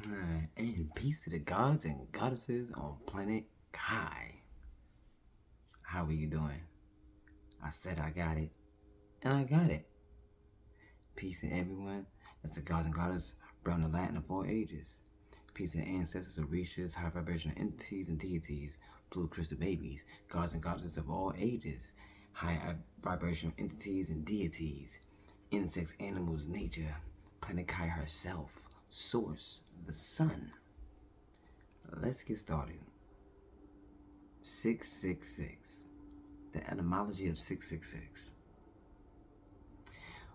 And peace to the gods and goddesses on planet Kai. How are you doing? I said I got it, and I got it. Peace to everyone that's the gods and goddesses from the Latin of all ages. Peace to the ancestors, Orishas, high vibrational entities and deities, blue crystal babies, gods and goddesses of all ages, high vibrational entities and deities, insects, animals, nature, planet Kai herself, source, the sun. Let's get started. 666. The etymology of 666.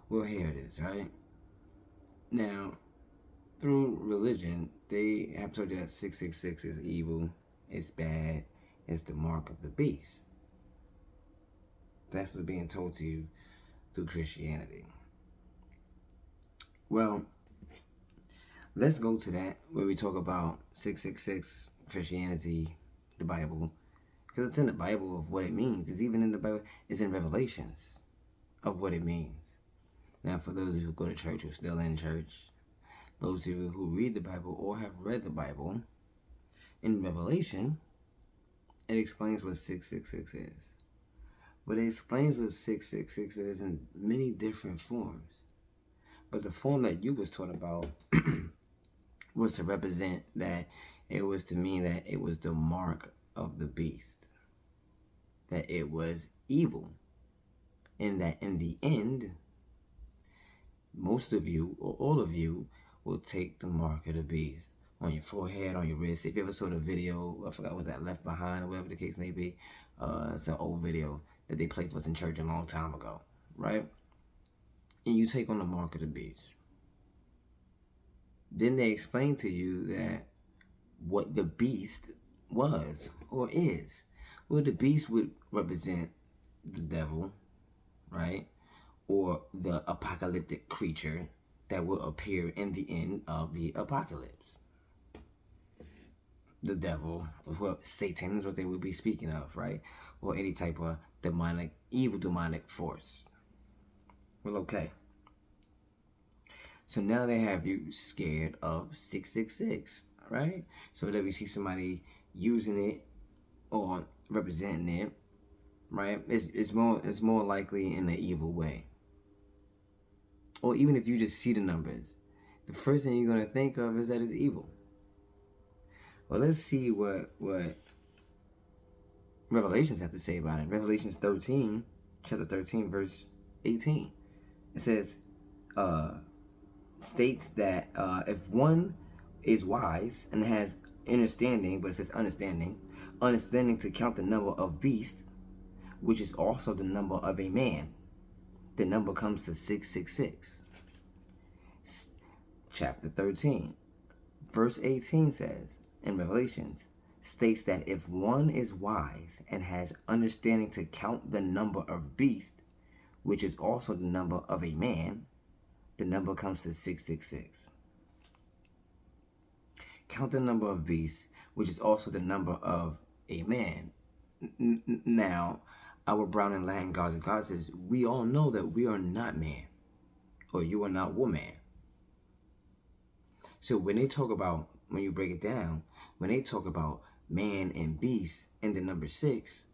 Well, here it is, right? Now, through religion, they have told you that 666 is evil, it's bad, it's the mark of the beast. That's what's being told to you through Christianity. Well, let's go to that where we talk about 666, Christianity, the Bible, because it's in the Bible of what it means. It's even in the Bible, it's in Revelations of what it means. Now, for those of you who go to church, who are still in church, those of you who read the Bible or have read the Bible, in Revelation, it explains what 666 is. But it explains what 666 is in many different forms. But the form that you was taught about was to represent that it was to mean that it was the mark of the beast, that it was evil, and that in the end, most of you or all of you will take the mark of the beast on your forehead, on your wrist. If you ever saw the video, I forgot, was that Left Behind or whatever the case may be, it's an old video that they played for us in church a long time ago, right? And you take on the mark of the beast. Then they explain to you that what the beast was or is. Well, the beast would represent the devil, right? Or the apocalyptic creature that will appear in the end of the apocalypse. The devil, well, Satan is what they would be speaking of, right? Or any type of demonic, evil demonic force. Well, okay. So now they have you scared of 666, right? So whenever you see somebody using it or representing it, right? It's more likely in an evil way. Or even if you just see the numbers, the first thing you're gonna think of is that it's evil. Well, let's see what Revelations have to say about it. Revelations 13, chapter 13, verse 18. It says, states that if one is wise and has understanding, but it says understanding to count the number of beasts, which is also the number of a man, the number comes to 666. Chapter 13, verse 18 says, in Revelations, states that if one is wise and has understanding to count the number of beasts, which is also the number of a man, the number comes to 666. Count the number of beasts, which is also the number of a man. Now, our Brown and Latin gods and goddesses, we all know that we are not man, or you are not woman. So when they talk about, when you break it down, when they talk about man and beast and the number 6,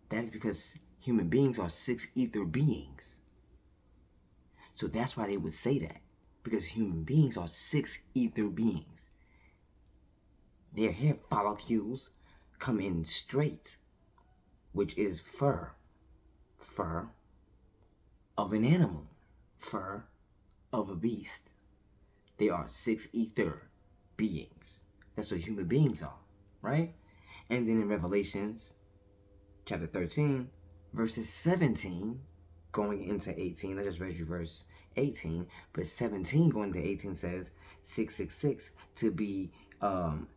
that is because human beings are 6 ether beings. So that's why they would say that, because human beings are 6 ether beings. Their hair follicles come in straight, which is fur of an animal, fur of a beast. They are 6 ether beings. That's what human beings are, right? And then in Revelations chapter 13, verses 17 going into 18, I just read you verse 18, but 17 going to 18 says 666 to be, I'm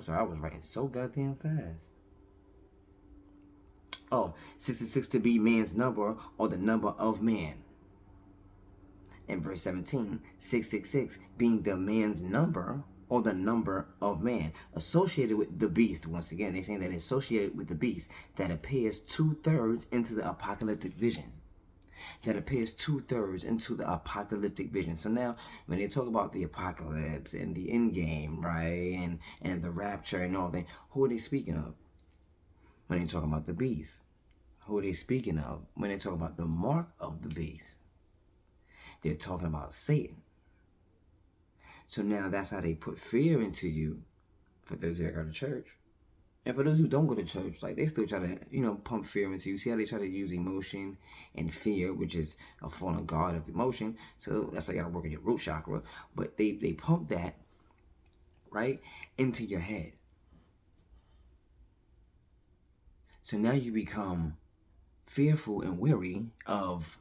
sorry, I was writing so goddamn fast. 666 to be man's number or the number of man. In verse 17, 666 being the man's number or the number of man, associated with the beast. Once again, they're saying that it's associated with the beast that appears 2/3 into the apocalyptic vision. that appears 2/3 into the apocalyptic vision. So now, when they talk about the apocalypse and the end game, right, and the rapture and all that, who are they speaking of? When they talk about the beast, who are they speaking of? When they talk about the mark of the beast, they're talking about Satan. So now that's how they put fear into you for those that go to church. And for those who don't go to church, like they still try to, pump fear into you. See how they try to use emotion and fear, which is a form of God of emotion. So that's why you gotta work on your root chakra. But they pump that, right, into your head. So now you become fearful and weary of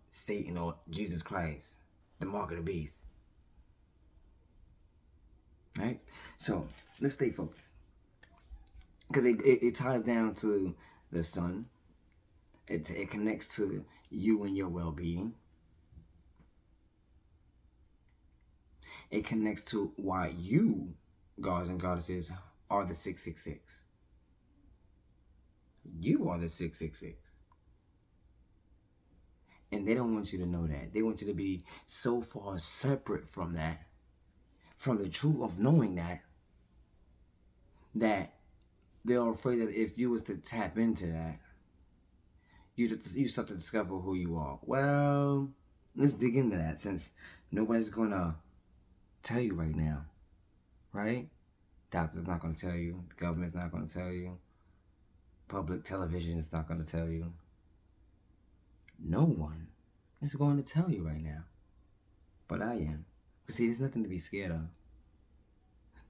Satan or Jesus Christ, the mark of the beast. Right? So let's stay focused. Because it ties down to the sun. It connects to you and your well-being. It connects to why you, gods and goddesses, are the 666. You are the 666. And they don't want you to know that. They want you to be so far separate from that, from the truth of knowing that they're afraid that if you was to tap into that, you start to discover who you are. Well, let's dig into that, since nobody's going to tell you right now, right? Doctor's not going to tell you. The government's not going to tell you. Public television is not going to tell you. No one is going to tell you right now. But I am. But see, there's nothing to be scared of.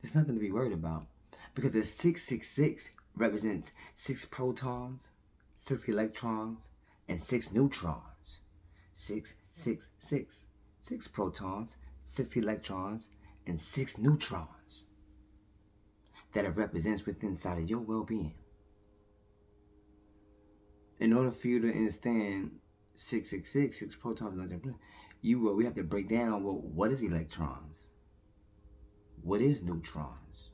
There's nothing to be worried about. Because the 666 represents 6 protons, 6 electrons, and 6 neutrons. 6, 6, 6. 6 protons, 6 electrons, and 6 neutrons. That it represents within inside of your well-being. In order for you to understand 666, 6 protons, and we have to break down, well, what is electrons? What is neutrons?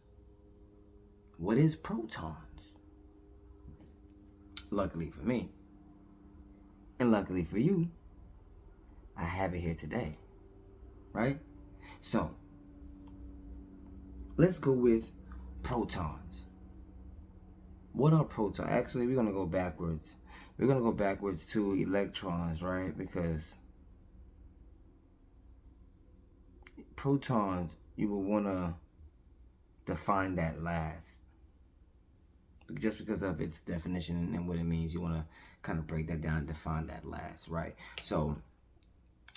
What is protons? Luckily for me, and luckily for you, I have it here today, right? So, let's go with protons. What are protons? Actually, we're going to go backwards. We're going to go backwards to electrons, right? Because protons, you will want to define that last. Just because of its definition and what it means, you want to kind of break that down and define that last, right? So,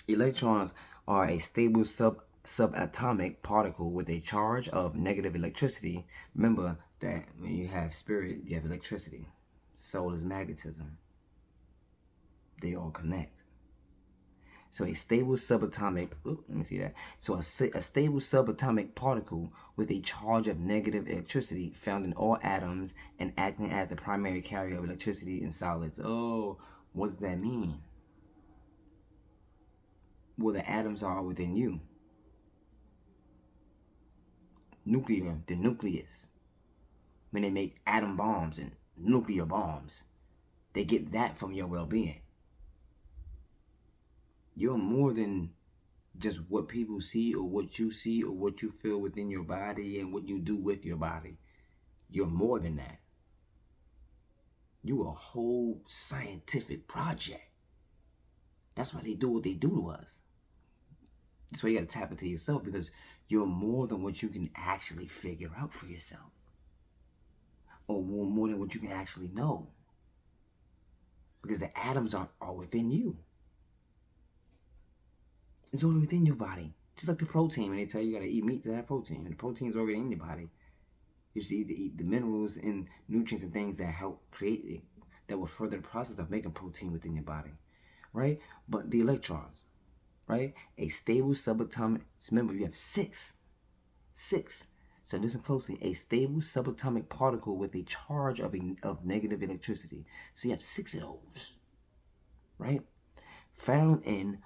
electrons are a stable subatomic particle with a charge of negative electricity. Remember that when you have spirit, you have electricity. Soul is magnetism. They all connect. So a stable subatomic, So a stable subatomic particle with a charge of negative electricity found in all atoms and acting as the primary carrier of electricity in solids. Oh, what does that mean? Well, the atoms are within you. Nuclear, the nucleus. When they make atom bombs and nuclear bombs, they get that from your well-being. You're more than just what people see or what you see or what you feel within your body and what you do with your body. You're more than that. You're a whole scientific project. That's why they do what they do to us. That's why you got to tap into yourself, because you're more than what you can actually figure out for yourself. Or more than what you can actually know. Because the atoms are within you. It's already within your body. Just like the protein, when they tell you got to eat meat to have protein. And the protein's already in your body. You just need to eat the minerals and nutrients and things that help create it, that will further the process of making protein within your body, right? But the electrons, right? A stable subatomic, remember you have 6. So listen closely. A stable subatomic particle with a charge of negative electricity. So you have 6 of those, right? Found in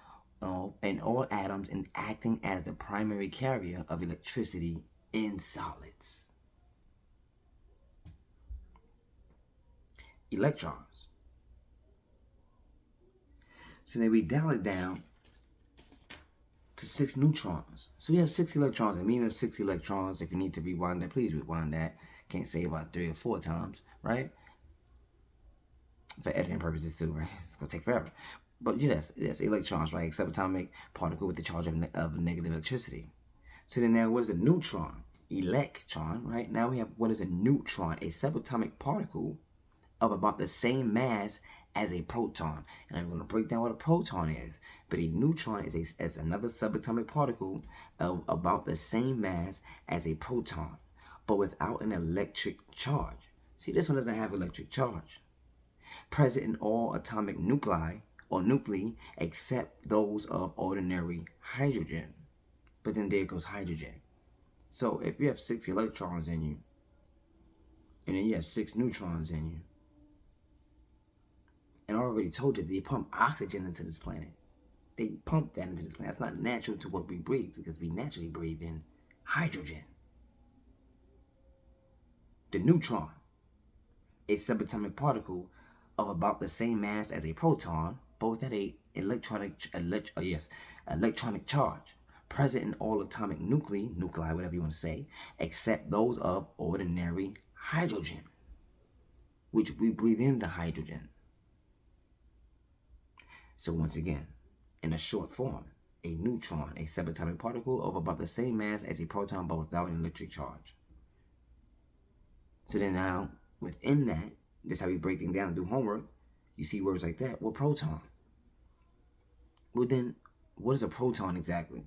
all atoms and acting as the primary carrier of electricity in solids. Electrons. So then we dial it down to 6 neutrons. So we have 6 electrons. The meaning of 6 electrons, if you need to rewind that, please rewind that. Can't say about 3 or 4 times, right? For editing purposes too, right? It's going to take forever. But yes, electrons, right? Subatomic particle with the charge of negative electricity. So then now what is a neutron? Electron, right? Now we have what is a neutron? A subatomic particle of about the same mass as a proton. And I'm going to break down what a proton is. But a neutron is another subatomic particle of about the same mass as a proton, but without an electric charge. See, this one doesn't have electric charge. Present in all atomic nuclei or nuclei except those of ordinary hydrogen. But then there goes hydrogen. So if you have 6 electrons in you, and then you have 6 neutrons in you, and I already told you, they pump oxygen into this planet. They pump that into this planet. That's not natural to what we breathe, because we naturally breathe in hydrogen. The neutron, a subatomic particle of about the same mass as a proton, but without a electronic charge, present in all atomic nuclei, whatever you want to say, except those of ordinary hydrogen, which we breathe in the hydrogen. So once again, in a short form, a neutron, a subatomic particle of about the same mass as a proton, but without an electric charge. So then now, within that, that's how we break things down and do homework. You see words like that. Well, proton. Well then, what is a proton exactly?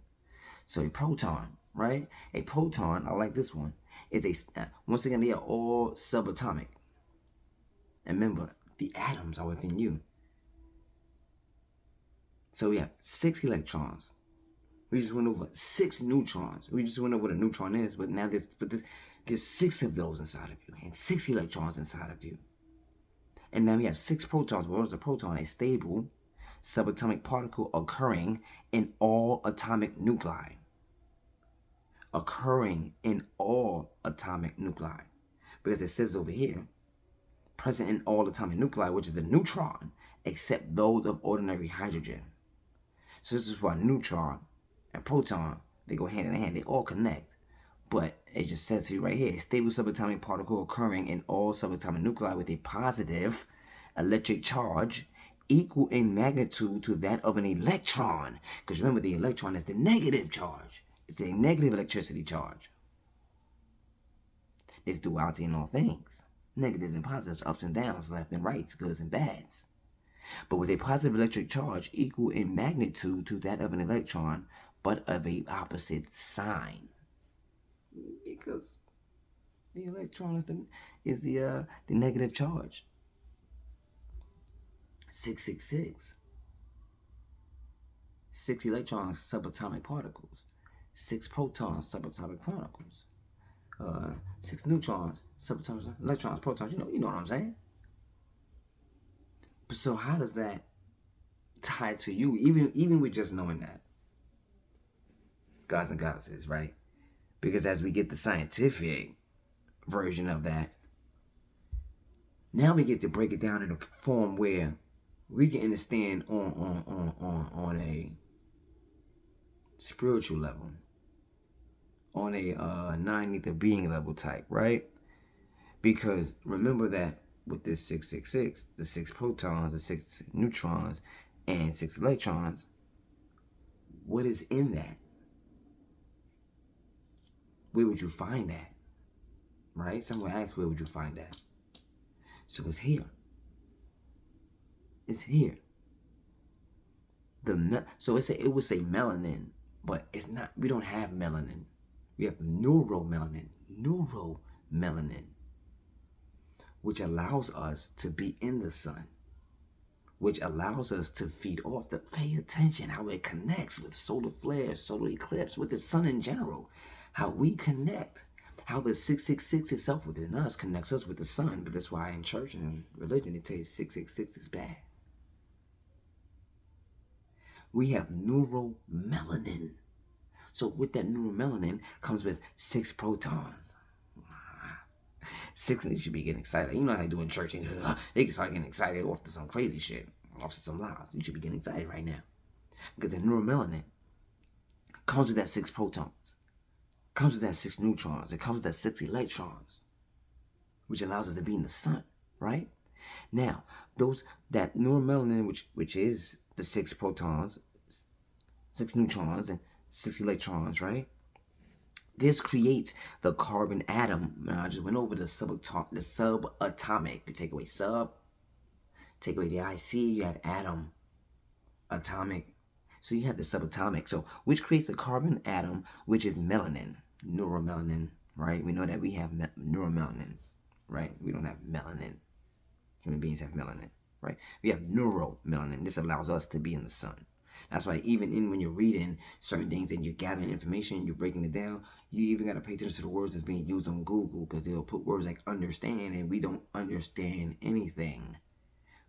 So a proton, right? A proton, I like this one, is a, once again, they are all subatomic. And remember, the atoms are within you. So we have 6 electrons. We just went over 6 neutrons. We just went over what a neutron is, but now there's 6 of those inside of you, and 6 electrons inside of you. And now we have 6 protons. What is a proton? A stable subatomic particle occurring in all atomic nuclei. Occurring in all atomic nuclei. Because it says over here, present in all atomic nuclei, which is a neutron, except those of ordinary hydrogen. So this is why neutron and proton, they go hand in hand. They all connect. But it just says to you right here, a stable subatomic particle occurring in all subatomic nuclei with a positive electric charge equal in magnitude to that of an electron. Because remember, the electron is the negative charge. It's a negative electricity charge. There's duality in all things. Negatives and positives, ups and downs, left and rights, goods and bads. But with a positive electric charge equal in magnitude to that of an electron, but of a opposite sign. Because the electron is the negative charge. 666. 6 electrons, subatomic particles. 6 protons, subatomic particles. 6 neutrons, subatomic electrons, protons. You know what I'm saying? But so how does that tie to you? Even with just knowing that, gods and goddesses, right? Because as we get the scientific version of that, now we get to break it down in a form where we can understand on a spiritual level, on a non-ether being level type, right? Because remember that with this 666, the 6 protons, the 6 neutrons, and 6 electrons, what is in that? Where would you find that? Right? Someone asked, where would you find that? So it's here. It's here. So it would say melanin, but it's not. We don't have melanin. We have neuromelanin. Neuromelanin, which allows us to be in the sun, which allows us to feed off the. Pay attention how it connects with solar flares, solar eclipse, with the sun in general. How we connect. How the 666 itself within us connects us with the sun. But that's why in church and religion it tells 666 is bad. We have neuromelanin. So with that neuromelanin comes with 6 protons. 6, and you should be getting excited. You know how they do in church, and they can start getting excited off to some crazy shit. offset some lies. You should be getting excited right now. Because the neuromelanin comes with that 6 protons, comes with that 6 neutrons, it comes with that 6 electrons, which allows us to be in the sun, right? Now, that neuromelanin, which is the 6 protons, 6 neutrons, and 6 electrons, right? This creates the carbon atom. Now, I just went over the subatomic. You take away sub, take away the IC, you have atom, atomic. So you have the subatomic. So which creates the carbon atom, which is melanin, neuromelanin, right? We know that we have neuromelanin, right? We don't have melanin. Human beings have melanin, right? We have neuromelanin. This allows us to be in the sun. That's why even when you're reading certain things and you're gathering information, you're breaking it down, you even got to pay attention to the words that's being used on Google, because they'll put words like understand, and we don't understand anything.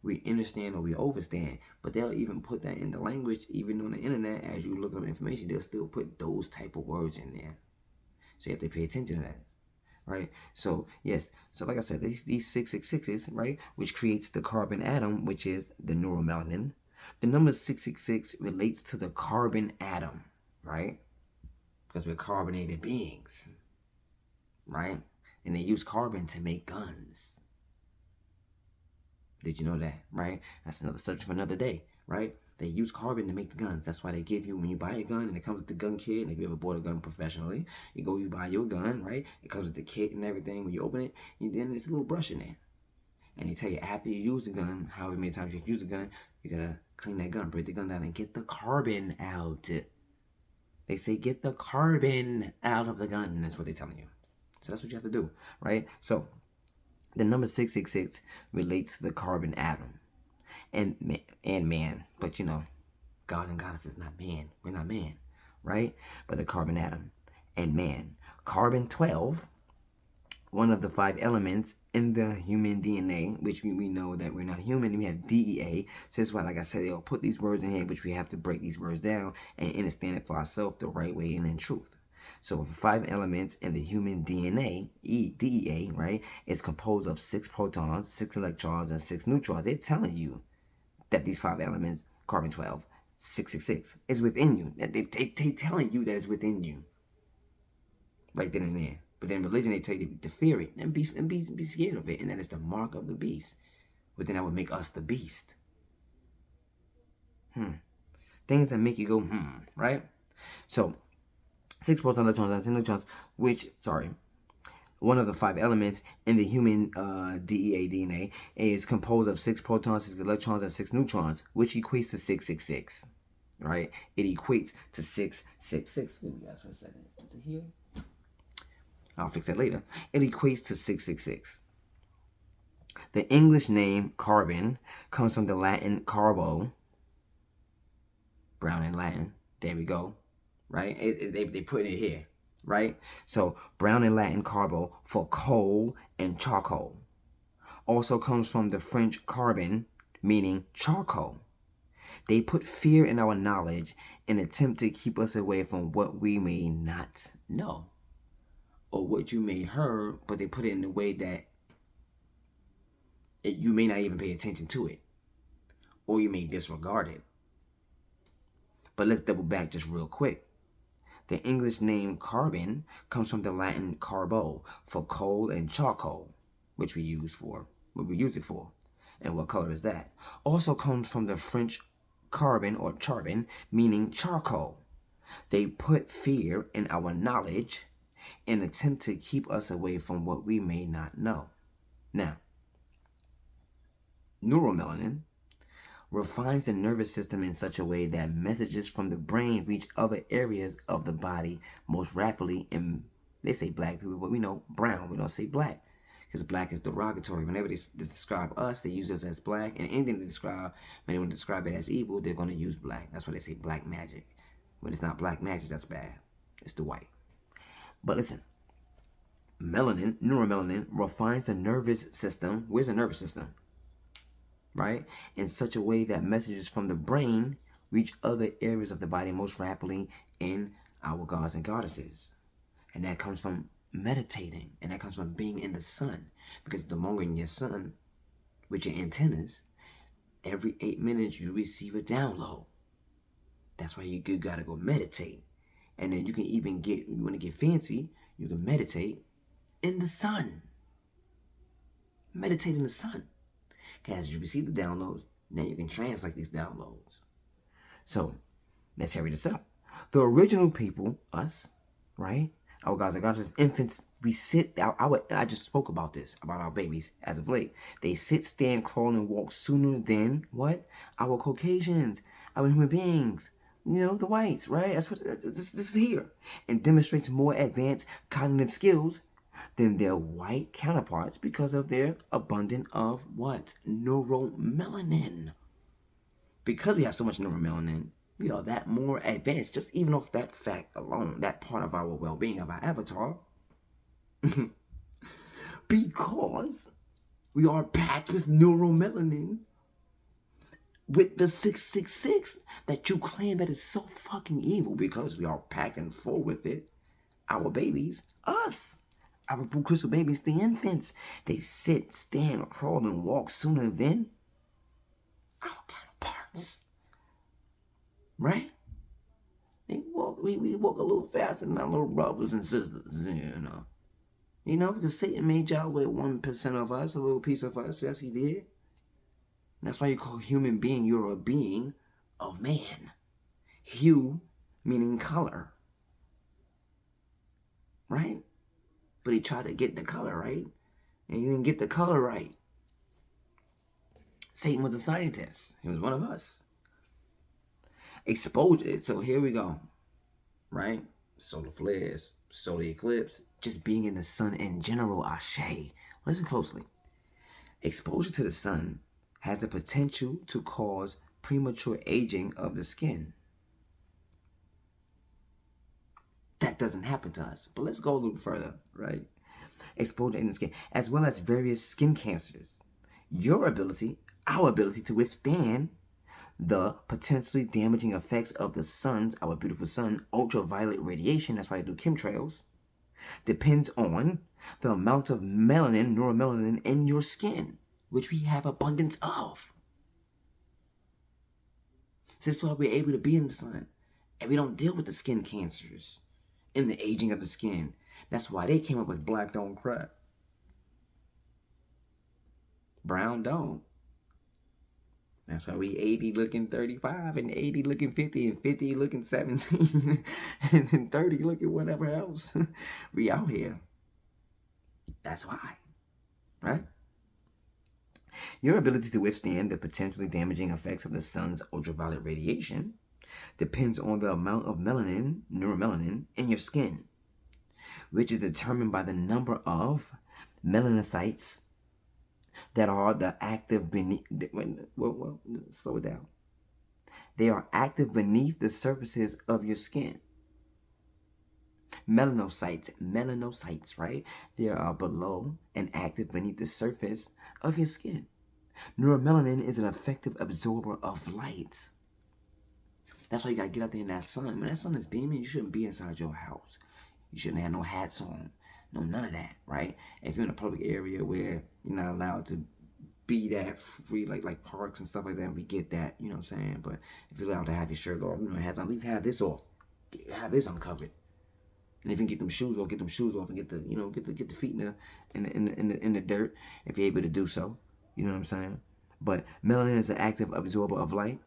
We understand or we overstand, but they'll even put that in the language, even on the internet, as you look up information, they'll still put those type of words in there. So you have to pay attention to that. Right? So, yes. So, like I said, these 666s, right, which creates the carbon atom, which is the neuromelanin. The number 666 relates to the carbon atom, right? Because we're carbonated beings, right? And they use carbon to make guns. Did you know that, right? That's another subject for another day, right? They use carbon to make the guns. That's why they give you, when you buy a gun and it comes with the gun kit, and if you ever bought a gun professionally, you buy your gun, right? It comes with the kit and everything. When you open it, then there's a little brush in there. And they tell you after you use the gun, however many times you use the gun, you gotta clean that gun, break the gun down, and get the carbon out. They say get the carbon out of the gun, and that's what they're telling you. So that's what you have to do, right? So the number 666 relates to the carbon atom and man. But God and Goddess is not man. We're not man, right? But the carbon atom and man. Carbon 12, one of the 5 elements in the human DNA, which we know that we're not human. We have DEA. So that's why, like I said, they'll put these words in here, which we have to break these words down and understand it for ourselves the right way and in truth. So the 5 elements in the human DNA, DEA, right, is composed of 6 protons, 6 electrons, and 6 neutrons. They're telling you that these 5 elements, carbon 12, 666, is within you. They telling you that it's within you. Right then and there. But then religion, they tell you to fear it and be scared of it, and that is the mark of the beast. But then that would make us the beast. Things that make you go, right? So 6 protons, electrons, and 6 neutrons, one of the 5 elements in the human DEA DNA is composed of 6 protons, 6 electrons, and 6 neutrons, which equates to 666, right? It equates to 666. Give me guys for a second. Here. I'll fix that later. It equates to 666. The English name carbon comes from the Latin carbo, brown in Latin. There we go. Right? They put it here. Right? So brown in Latin carbo for coal and charcoal. Also comes from the French carbon, meaning charcoal. They put fear in our knowledge and attempt to keep us away from what we may not know, or what you may heard, but they put it in a way that you may not even pay attention to it, or you may disregard it. But let's double back just real quick. The English name carbon comes from the Latin carbo for coal and charcoal, which we use it for. And what color is that? Also comes from the French carbon or charbon, meaning charcoal. They put fear in our knowledge and attempt to keep us away from what we may not know. Now, neuromelanin refines the nervous system in such a way that messages from the brain reach other areas of the body most rapidly. And they say black people, but we know brown. We don't say black, because black is derogatory. Whenever they describe us, they use us as black. And anything to describe, when they want to describe it as evil, they're going to use black. That's why they say black magic. When it's not black magic, that's bad. It's the white. But listen, neuromelanin refines the nervous system. Where's the nervous system? Right? In such a way that messages from the brain reach other areas of the body most rapidly in our gods and goddesses. And that comes from meditating, and that comes from being in the sun. Because the longer in your sun, with your antennas, Every 8 minutes, you receive a download. That's why you gotta go meditate. And then you can even get, you wanna get fancy, you can meditate in the sun. Meditate in the sun. As you receive the downloads, now you can translate these downloads. So, let's hurry this up. The original people, us, right? Our gods and goddesses, infants, we sit, I just spoke about this, about our babies as of late. They sit, stand, crawl, and walk sooner than what? Our Caucasians, our human beings, the whites, right? That's what this is here. And demonstrates more advanced cognitive skills than their white counterparts because of their abundance of what? Neuromelanin. Because we have so much neuromelanin, we are that more advanced, just even off that fact alone, that part of our well-being, of our avatar. Because we are packed with neuromelanin, with the 666 that you claim that is so fucking evil, because we are packed and full with it. Our babies, us, our blue crystal babies, the infants, they sit, stand, crawl, and walk sooner than our counterparts. Right? They walk, we walk a little faster than our little brothers and sisters, because Satan made y'all with 1% of us, a little piece of us. Yes, he did. And that's why you call human being, you're a being of man. Hue meaning color. Right? But he tried to get the color right, and he didn't get the color right. Satan was a scientist. He was one of us. Exposure. So here we go. Right? Solar flares, solar eclipse, just being in the sun in general, ashe. Listen closely. Exposure to the sun has the potential to cause premature aging of the skin. That doesn't happen to us. But let's go a little further, right? Exposure in the skin, as well as various skin cancers. Our ability to withstand the potentially damaging effects of the sun's, our beautiful sun, ultraviolet radiation, that's why they do chemtrails, depends on the amount of melanin, neuromelanin in your skin, which we have abundance of. So that's why we're able to be in the sun, and we don't deal with the skin cancers and the aging of the skin. That's why they came up with black don't crack. Brown don't. That's why we 80 looking 35 and 80 looking 50 and 50 looking 17 and then 30 looking whatever else. We out here. That's why. Right? Your ability to withstand the potentially damaging effects of the sun's ultraviolet radiation depends on the amount of melanin, neuromelanin, in your skin, which is determined by the number of melanocytes that are active beneath. Slow it down. They are active beneath the surfaces of your skin. Melanocytes, right? They are below and active beneath the surface of your skin. Neuromelanin is an effective absorber of light. That's why you gotta get out there in that sun. When that sun is beaming, you shouldn't be inside your house. You shouldn't have no hats on. No, none of that, right? If you're in a public area where you're not allowed to be that free, like parks and stuff like that, we get that, you know what I'm saying? But if you're allowed to have your shirt off, hats on, at least have this off. Have this uncovered. And if you can get them shoes off and get the, get the feet in the dirt, if you're able to do so. You know what I'm saying? But melanin is an active absorber of light.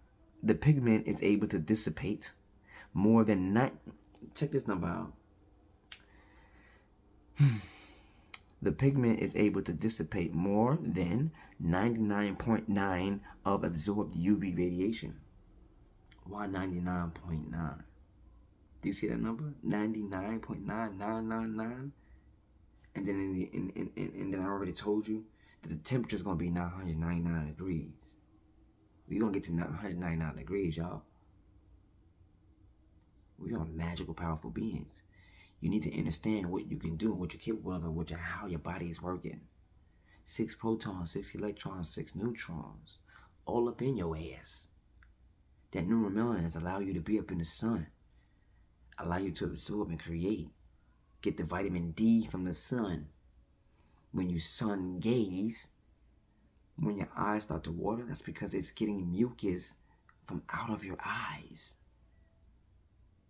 The pigment is able to dissipate more than check this number out. The pigment is able to dissipate more than 99.9% of absorbed UV radiation. Why 99.9? Do you see that number? 99.9999. And then and then I already told you that the temperature is gonna be 999 degrees. We're gonna get to 999 degrees, y'all. We are magical, powerful beings. You need to understand what you can do, what you're capable of, and how your body is working. 6 protons, 6 electrons, 6 neutrons, all up in your ass. That neuromelanin allow you to be up in the sun, allow you to absorb and create, get the vitamin D from the sun. When you sun gaze, When your eyes start to water, that's because it's getting mucus from out of your eyes.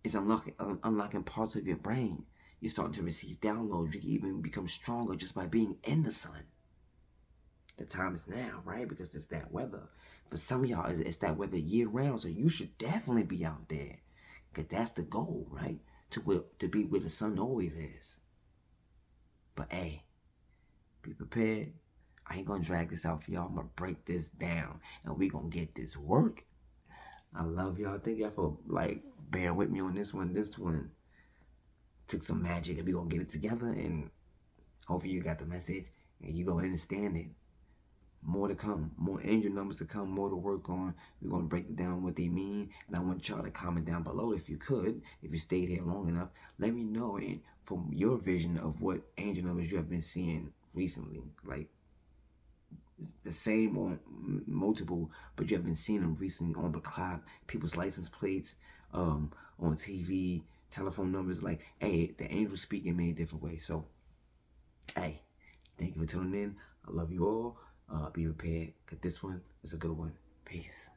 It's unlocking parts of your brain. You're starting to receive downloads. You can even become stronger just by being in the sun. The time is now, right? Because it's that weather. For some of y'all, it's that weather year round. So you should definitely be out there. Because that's the goal, right? To be where the sun always is. But hey, be prepared. I ain't gonna drag this out for y'all. I'm gonna break this down. And we gonna get this work. I love y'all. Thank y'all for bearing with me on this one. This one took some magic and we gonna get it together, and hopefully you got the message and you gonna understand it. More to come, more angel numbers to come, more to work on. We're gonna break down what they mean, and I want y'all to comment down below if you could, if you stayed here long enough. Let me know, and from your vision of what angel numbers you have been seeing recently, like the same or multiple, but you have been seeing them recently on the clock, people's license plates, on TV, telephone numbers. Like, hey, the angels speak in many different ways. So, hey, thank you for tuning in. I love you all. Be prepared, because this one is a good one. Peace.